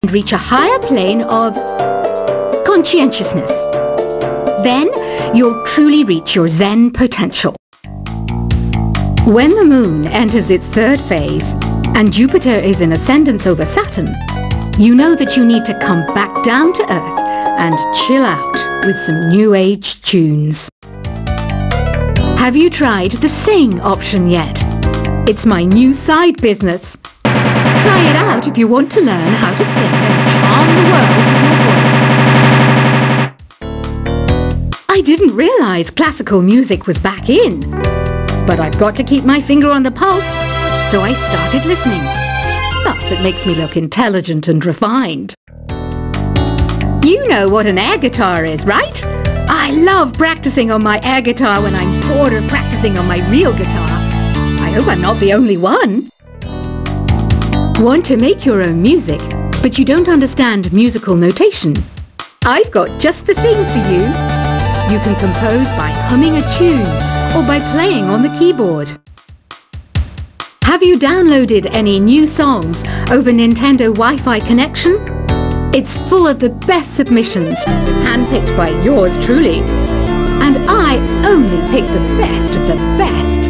and reach a higher plane of conscientiousness. Then you'll truly reach your Zen potential. When the moon enters its third phase and Jupiter is in ascendance over Saturn, you know that you need to come back down to Earth and chill out with some new age tunes. Have you tried the Sing option yet? It's my new side business. Try it out if you want to learn how to sing and charm the world with your voice. I didn't realize classical music was back in, but I've got to keep my finger on the pulse, so I started listening. Thus, it makes me look intelligent and refined. You know what an air guitar is, right? I love practicing on my air guitar when I'm bored of practicing on my real guitar. I hope I'm not the only one. Want to make your own music, but you don't understand musical notation? I've got just the thing for you. You can compose by humming a tune or by playing on the keyboard. Have you downloaded any new songs over Nintendo Wi-Fi connection? It's full of the best submissions, handpicked by yours truly. And I only pick the best of the best.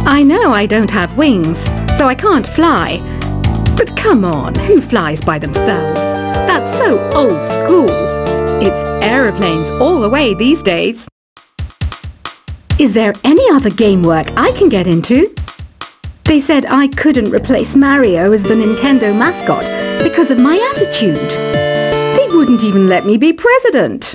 I know I don't have wings, so I can't fly. But come on, who flies by themselves? That's so old school. It's aeroplanes all the way these days. Is there any other game work I can get into? They said I couldn't replace Mario as the Nintendo mascot because of my attitude. They wouldn't even let me be president.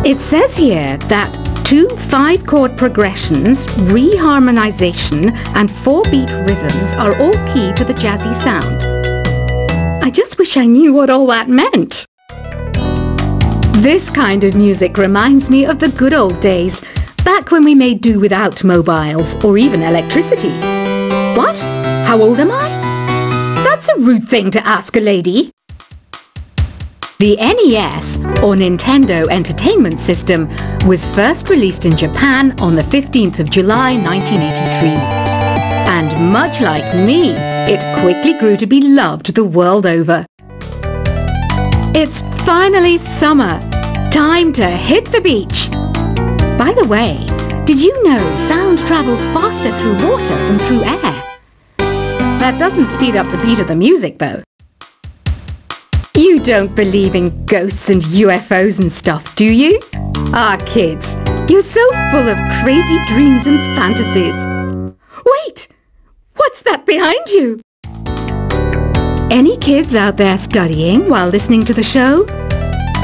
It says here that 2 5-chord progressions, reharmonization, and 4-beat rhythms are all key to the jazzy sound. I just wish I knew what all that meant. This kind of music reminds me of the good old days, back when we made do without mobiles or even electricity. What? How old am I? That's a rude thing to ask a lady. The NES, or Nintendo Entertainment System, was first released in Japan on the 15th of July 1983. And much like me, it quickly grew to be loved the world over. It's finally summer. Time to hit the beach. By the way, did you know sound travels faster through water than through air? That doesn't speed up the beat of the music, though. You don't believe in ghosts and UFOs and stuff, do you? Ah, kids, you're so full of crazy dreams and fantasies. Wait! What's that behind you? Any kids out there studying while listening to the show?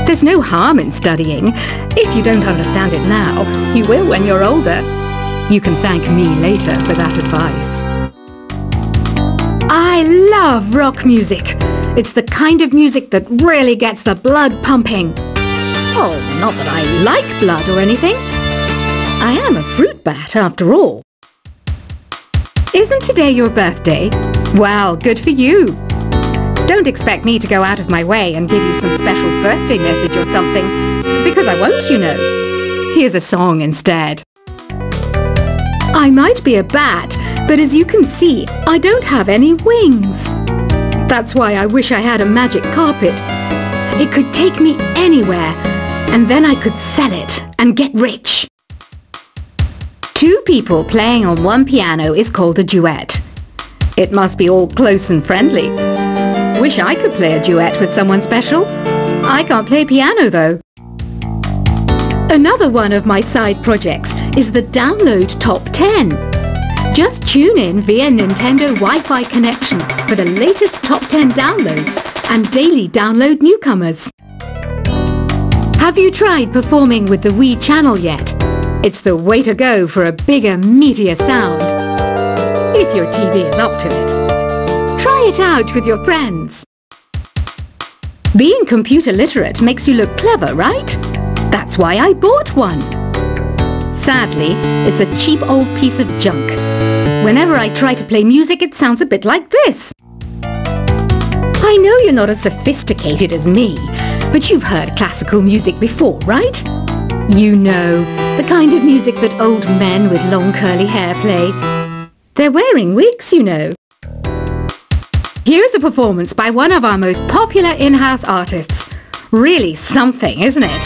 There's no harm in studying. If you don't understand it now, you will when you're older. You can thank me later for that advice. I love rock music. It's the kind of music that really gets the blood pumping. Oh, not that I like blood or anything. I am a fruit bat after all. Isn't today your birthday? Well, good for you. Don't expect me to go out of my way and give you some special birthday message or something, because I won't, you know. Here's a song instead. I might be a bat, but as you can see, I don't have any wings. That's why I wish I had a magic carpet. It could take me anywhere, and then I could sell it and get rich. 2 people playing on one piano is called a duet. It must be all close and friendly. Wish I could play a duet with someone special. I can't play piano though. Another one of my side projects is the Download Top 10. Just tune in via Nintendo Wi-Fi connection for the latest top 10 downloads and daily download newcomers. Have you tried performing with the Wii channel yet? It's the way to go for a bigger, meatier sound. If your TV is up to it. Try it out with your friends. Being computer literate makes you look clever, right? That's why I bought one. Sadly, it's a cheap old piece of junk. Whenever I try to play music, it sounds a bit like this. I know you're not as sophisticated as me, but you've heard classical music before, right? You know, the kind of music that old men with long curly hair play. They're wearing wigs, you know. Here's a performance by one of our most popular in-house artists. Really something, isn't it?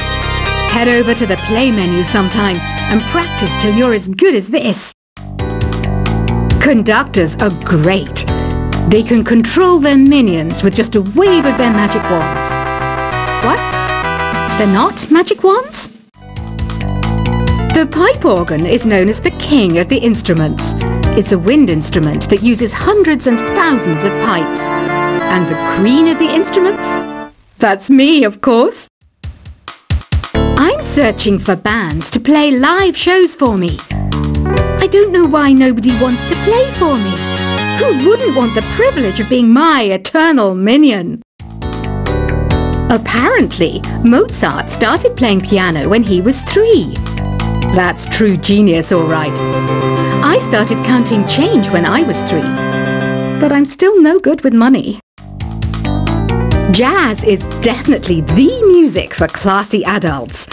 Head over to the play menu sometime and practice till you're as good as this. Conductors are great. They can control their minions with just a wave of their magic wands. What? They're not magic wands? The pipe organ is known as the king of the instruments. It's a wind instrument that uses hundreds and thousands of pipes. And the queen of the instruments? That's me, of course. I'm searching for bands to play live shows for me. I don't know why nobody wants to play for me. Who wouldn't want the privilege of being my eternal minion? Apparently, Mozart started playing piano when he was 3. That's true genius, all right. I started counting change when I was 3. But I'm still no good with money. Jazz is definitely the music for classy adults.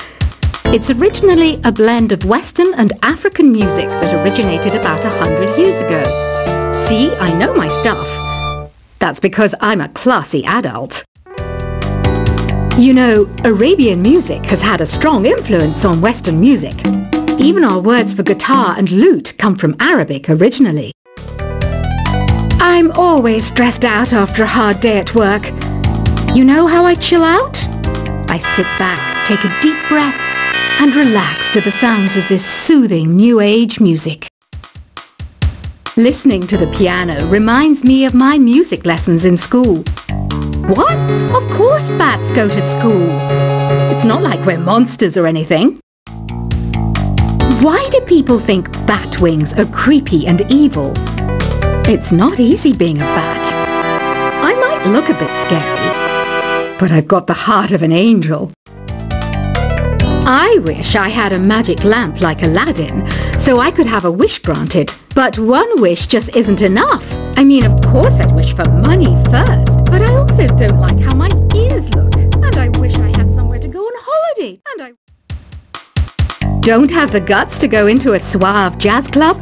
It's originally a blend of Western and African music that originated about 100 years ago. See, I know my stuff. That's because I'm a classy adult. You know, Arabian music has had a strong influence on Western music. Even our words for guitar and lute come from Arabic originally. I'm always stressed out after a hard day at work. You know how I chill out? I sit back, take a deep breath, and relax to the sounds of this soothing new age music. Listening to the piano reminds me of my music lessons in school. What? Of course bats go to school. It's not like we're monsters or anything. Why do people think bat wings are creepy and evil? It's not easy being a bat. I might look a bit scary, but I've got the heart of an angel. I wish I had a magic lamp like Aladdin, so I could have a wish granted. But one wish just isn't enough. I mean, of course I'd wish for money first, but I also don't like how my ears look. And I wish I had somewhere to go on holiday. And I don't have the guts to go into a suave jazz club?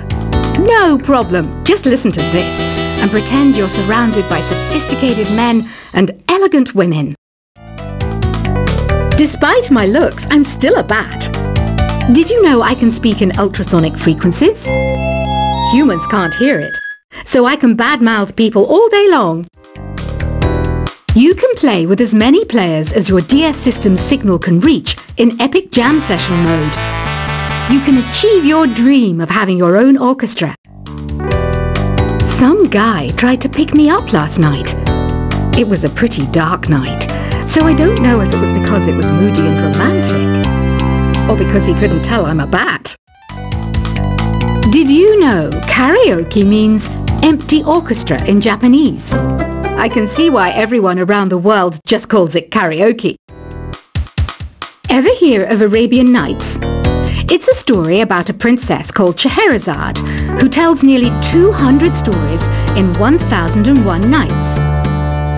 No problem. Just listen to this and pretend you're surrounded by sophisticated men and elegant women. Despite my looks, I'm still a bat. Did you know I can speak in ultrasonic frequencies? Humans can't hear it, so I can badmouth people all day long. You can play with as many players as your DS system's signal can reach in Epic Jam Session mode. You can achieve your dream of having your own orchestra. Some guy tried to pick me up last night. It was a pretty dark night, so I don't know if it was because it was moody and romantic, or because he couldn't tell I'm a bat. Did you know karaoke means empty orchestra in Japanese? I can see why everyone around the world just calls it karaoke. Ever hear of Arabian Nights? It's a story about a princess called Scheherazade who tells nearly 200 stories in 1001 nights.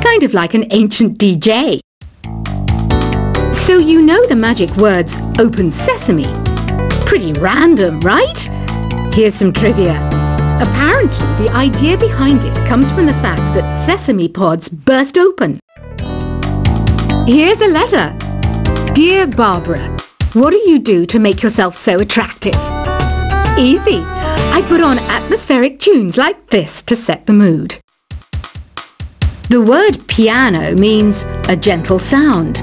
Kind of like an ancient DJ. So you know the magic words "Open Sesame." Pretty random, right? Here's some trivia. Apparently, the idea behind it comes from the fact that sesame pods burst open. Here's a letter. Dear Barbara, what do you do to make yourself so attractive? Easy. I put on atmospheric tunes like this to set the mood. The word piano means a gentle sound.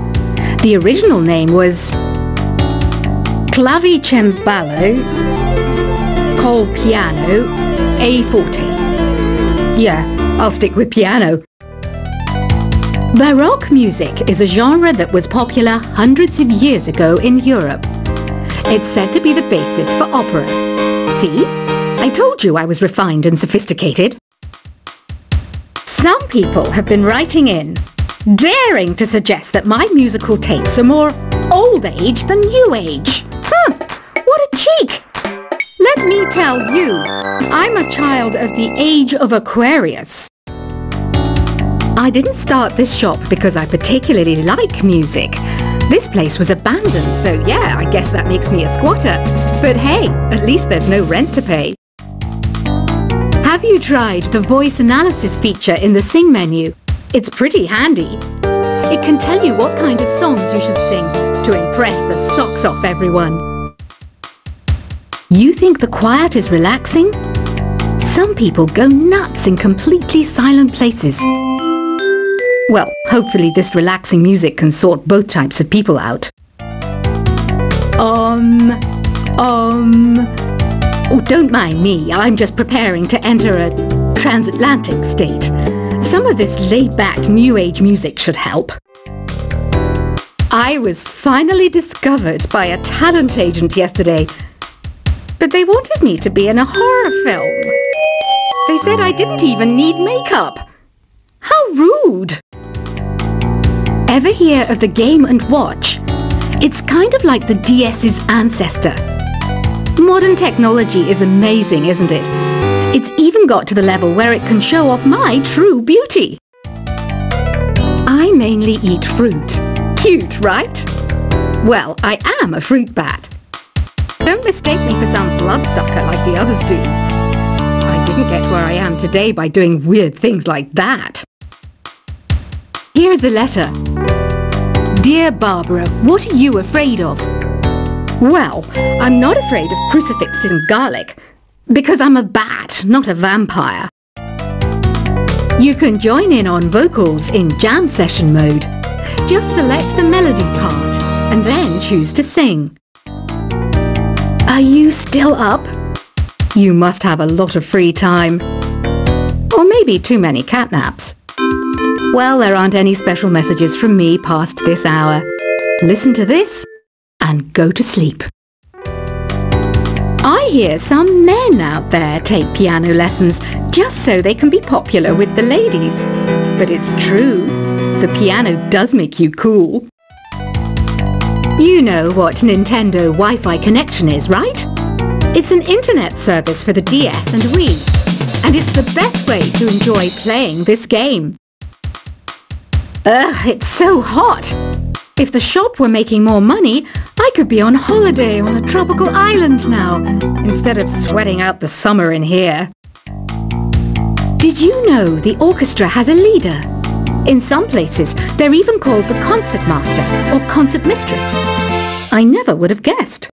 The original name was clavicembalo col piano a forte. Yeah, I'll stick with piano. Baroque music is a genre that was popular hundreds of years ago in Europe. It's said to be the basis for opera. See? I told you I was refined and sophisticated. Some people have been writing in, daring to suggest that my musical tastes are more old age than new age. What a cheek! Let me tell you, I'm a child of the age of Aquarius. I didn't start this shop because I particularly like music. This place was abandoned, so yeah, I guess that makes me a squatter. But hey, at least there's no rent to pay. Have you tried the voice analysis feature in the Sing menu? It's pretty handy. It can tell you what kind of songs you should sing to impress the socks off everyone. You think the quiet is relaxing? Some people go nuts in completely silent places. Well, hopefully this relaxing music can sort both types of people out. Oh, don't mind me. I'm just preparing to enter a transatlantic state. Some of this laid-back New Age music should help. I was finally discovered by a talent agent yesterday, but they wanted me to be in a horror film. They said I didn't even need makeup. How rude! Ever hear of the Game & Watch? It's kind of like the DS's ancestor. Modern technology is amazing, isn't it? It's even got to the level where it can show off my true beauty. I mainly eat fruit. Cute, right? Well, I am a fruit bat. Don't mistake me for some bloodsucker like the others do. I didn't get where I am today by doing weird things like that. Here's a letter. Dear Barbara, what are you afraid of? Well, I'm not afraid of crucifixes and garlic, because I'm a bat, not a vampire. You can join in on vocals in jam session mode. Just select the melody part, and then choose to sing. Are you still up? You must have a lot of free time. Or maybe too many catnaps. Well, there aren't any special messages from me past this hour. Listen to this and go to sleep. I hear some men out there take piano lessons just so they can be popular with the ladies. But it's true, the piano does make you cool. You know what Nintendo Wi-Fi connection is, right? It's an internet service for the DS and Wii, and it's the best way to enjoy playing this game. Ugh, it's so hot! If the shop were making more money, I could be on holiday on a tropical island now, instead of sweating out the summer in here. Did you know the orchestra has a leader? In some places, they're even called the concert master or concert mistress. I never would have guessed.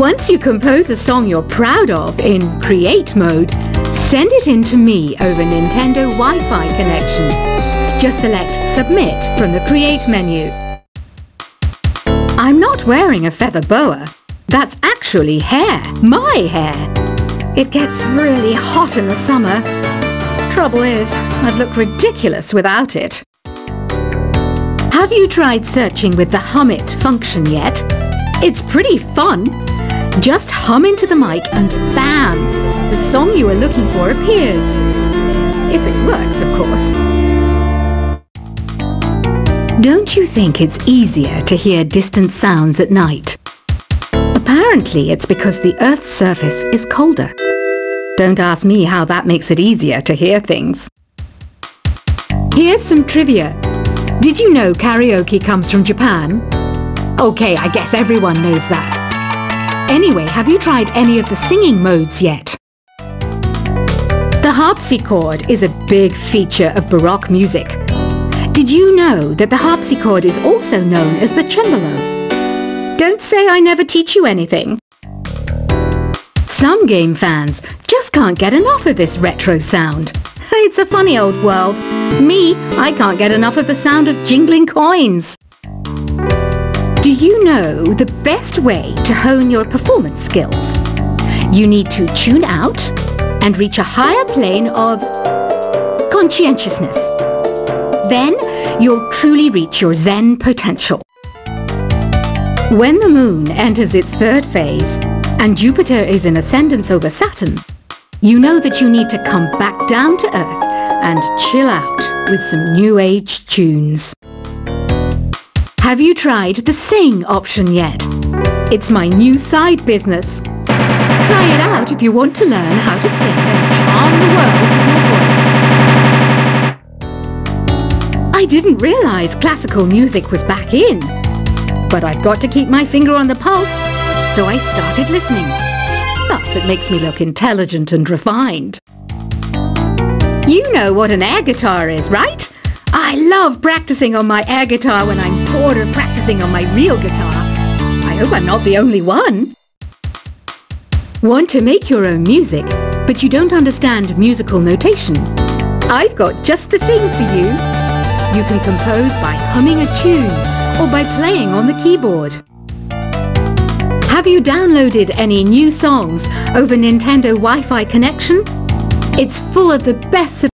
Once you compose a song you're proud of in Create mode, send it in to me over Nintendo Wi-Fi connection. Just select Submit from the Create menu. I'm not wearing a feather boa. That's actually hair, my hair. It gets really hot in the summer. Trouble is, I'd look ridiculous without it. Have you tried searching with the Hum It function yet? It's pretty fun. Just hum into the mic and bam! The song you are looking for appears. If it works, of course. Don't you think it's easier to hear distant sounds at night? Apparently it's because the Earth's surface is colder. Don't ask me how that makes it easier to hear things. Here's some trivia. Did you know karaoke comes from Japan? Okay, I guess everyone knows that. Anyway, have you tried any of the singing modes yet? The harpsichord is a big feature of Baroque music. Did you know that the harpsichord is also known as the cembalo? Don't say I never teach you anything. Some game fans just can't get enough of this retro sound. It's a funny old world. Me, I can't get enough of the sound of jingling coins. Do you know the best way to hone your performance skills? You need to tune out and reach a higher plane of conscientiousness. Then you'll truly reach your Zen potential. When the moon enters its third phase and Jupiter is in ascendance over Saturn, you know that you need to come back down to Earth and chill out with some New Age tunes. Have you tried the Sing option yet? It's my new side business. Try it out if you want to learn how to sing and charm the world with your voice. I didn't realize classical music was back in, but I've got to keep my finger on the pulse, so I started listening. Thus Perhaps it makes me look intelligent and refined. You know what an air guitar is, right? I love practicing on my air guitar when I'm bored of practicing on my real guitar. I hope I'm not the only one. Want to make your own music, but you don't understand musical notation? I've got just the thing for you. You can compose by humming a tune or by playing on the keyboard. Have you downloaded any new songs over Nintendo Wi-Fi connection? It's full of the best